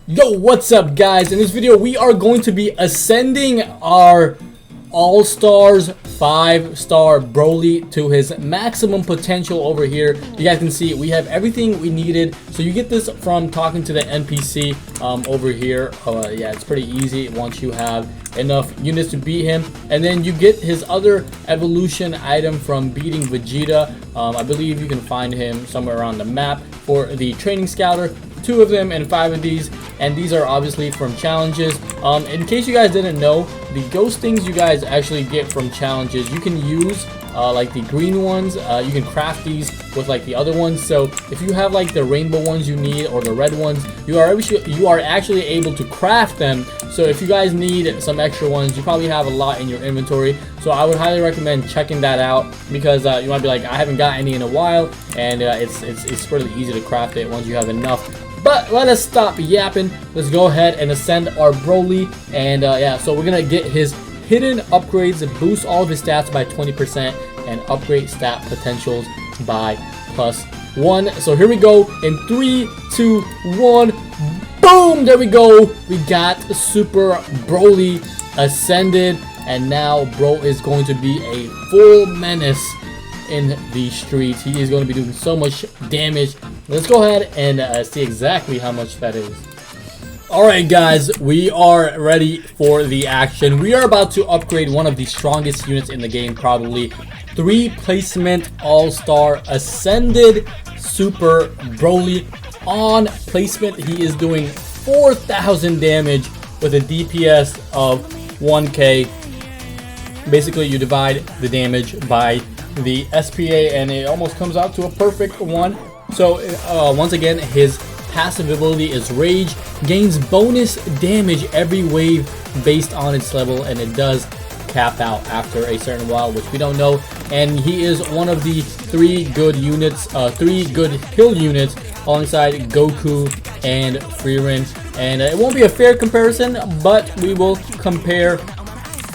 Yo, what's up guys? In this video we are going to be ascending our All-Stars 5-star BROLY to his maximum potential over here. You guys can see we have everything we needed. So you get this from talking to the NPC over here. Yeah, it's pretty easy once you have enough units to beat him. And then you get his other evolution item from beating Vegeta. I believe you can find him somewhere around the map for the training scouter. 2 of them and 5 of these, and these are obviously from challenges. In case you guys didn't know, the ghost things you guys actually get from challenges, you can use like the green ones. You can craft these with like the other ones. So if you have like the rainbow ones you need or the red ones, you are actually able to craft them. So if you guys need some extra ones, you probably have a lot in your inventory. So I would highly recommend checking that out, because you might be like, I haven't got any in a while, and it's really easy to craft it once you have enough. But let us stop yapping. Let's go ahead and ascend our BROLY. And yeah, so we're gonna get his hidden upgrades that boost all of his stats by 20% and upgrade stat potentials by +1. So here we go in 3, 2, 1. Boom! There we go. We got Super BROLY ascended, and now bro is going to be a full menace in the streets. He is going to be doing so much damage. Let's go ahead and see exactly how much that is. Alright guys, we are ready for the action. We are about to upgrade one of the strongest units in the game, probably. 3 placement all-star ascended Super BROLY. On placement, he is doing 4,000 damage with a DPS of 1k. Basically, you divide the damage by the SPA and it almost comes out to a perfect 1. So once again, his passive ability is Rage, gains bonus damage every wave based on its level, and it does cap out after a certain while, which we don't know. And he is one of the 3 good units, 3 good hill units alongside Goku and Frieren. And it won't be a fair comparison, but we will compare,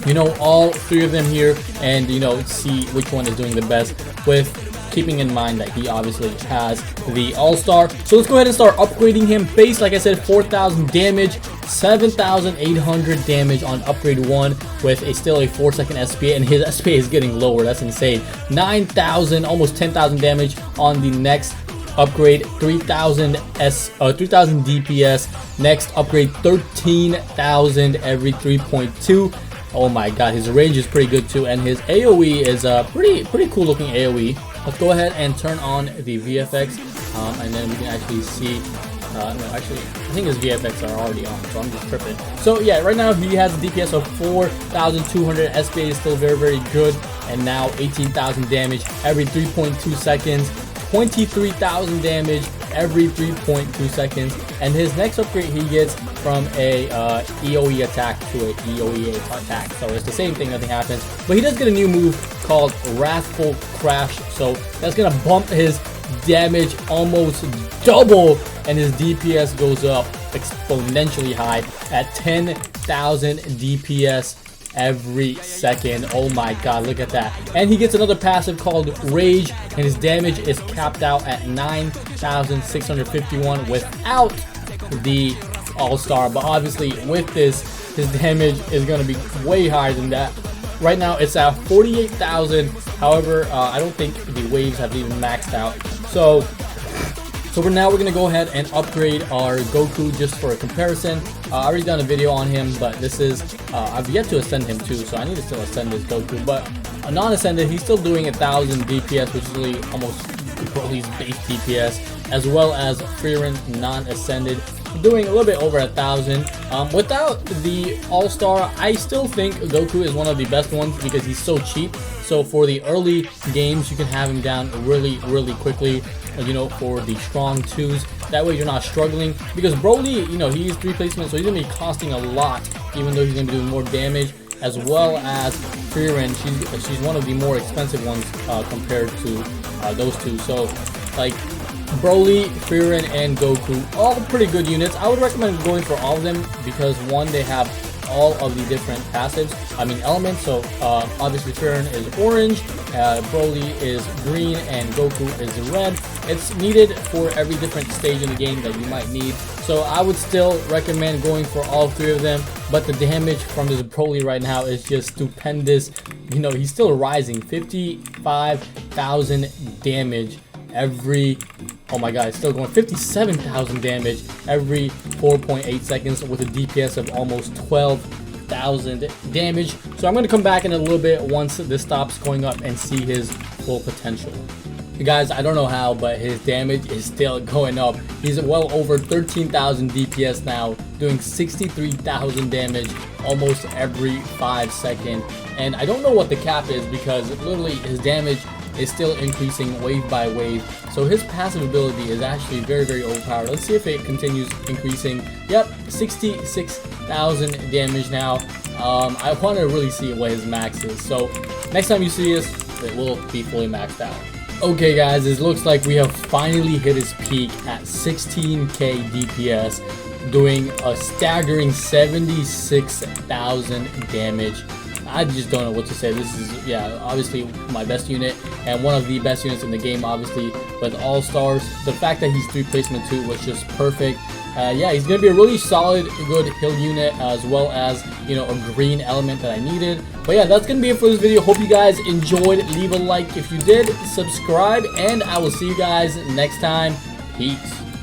you know, all 3 of them here, and you know, see which one is doing the best, with keeping in mind that he obviously has the all-star. So let's go ahead and start upgrading him. Base, like I said, 4,000 damage, 7,800 damage on upgrade 1 with still a 4-second SPA, and his SPA is getting lower. That's insane. 9,000, almost 10,000 damage on the next upgrade. 3,000 DPS. Next upgrade, 13,000 every 3.2. Oh my god, his range is pretty good too, and his AoE is pretty cool looking AoE. Let's go ahead and turn on the VFX, and then we can actually see. No, actually, I think his VFX are already on, so I'm just tripping. So yeah, right now he has a DPS of 4,200. SPA is still very good, and now 18,000 damage every 3.2 seconds. 23,000 damage every 3.2 seconds, and his next upgrade he gets from a EOE attack to a EOE attack. So it's the same thing, nothing happens, but he does get a new move called Wrathful Crash, so that's gonna bump his damage almost double, and his DPS goes up exponentially high at 10,000 DPS every second. Oh my god, look at that. And he gets another passive called Rage, and his damage is capped out at 9,651 without the all-star, but obviously with this, his damage is going to be way higher than that. Right now it's at 48,000. However, I don't think the waves have even maxed out. So for now, we're going to go ahead and upgrade our Goku just for a comparison. I already done a video on him, but this is, I've yet to ascend him too, so I need to still ascend this Goku. But non-ascended, he's still doing 1,000 DPS, which is really almost Broly's base DPS, as well as Frieren non-ascended, doing a little bit over 1,000. Without the all-star, I still think Goku is one of the best ones because he's so cheap. So for the early games, you can have him down really quickly, you know, for the strong 2s. That way you're not struggling, because Broly, you know, he's 3 placements, so he's gonna be costing a lot, even though he's gonna be doing more damage, as well as Frieren. She's one of the more expensive ones compared to those 2. So like Broly, Frieren, and Goku, all pretty good units. I would recommend going for all of them because, one, they have all of the different passives, elements. So obviously Fern is orange, Broly is green, and Goku is red. It's needed for every different stage in the game that you might need. So I would still recommend going for all 3 of them, but the damage from this Broly right now is just stupendous. You know, he's still rising, 55,000 damage every, oh my god, it's still going, 57,000 damage every 4.8 seconds with a DPS of almost 12,000 damage. So I'm going to come back in a little bit once this stops going up and see his full potential. Guys, I don't know how, but his damage is still going up. He's well over 13,000 DPS now, doing 63,000 damage almost every 5 seconds. And I don't know what the cap is, because literally his damage is still increasing wave by wave. So his passive ability is actually very, very overpowered. Let's see if it continues increasing. Yep, 66,000 damage now. I want to really see what his max is. So next time you see this, it will be fully maxed out. Okay guys, it looks like we have finally hit his peak at 16k DPS, doing a staggering 76,000 damage. I just don't know what to say. This is, yeah, obviously my best unit and one of the best units in the game, obviously, with all stars. The fact that he's 3 placement 2 was just perfect. Yeah, he's gonna be a really solid, good heal unit, as well as, you know, a green element that I needed. But yeah, that's gonna be it for this video. Hope you guys enjoyed. Leave a like if you did, subscribe, and I will see you guys next time. Peace.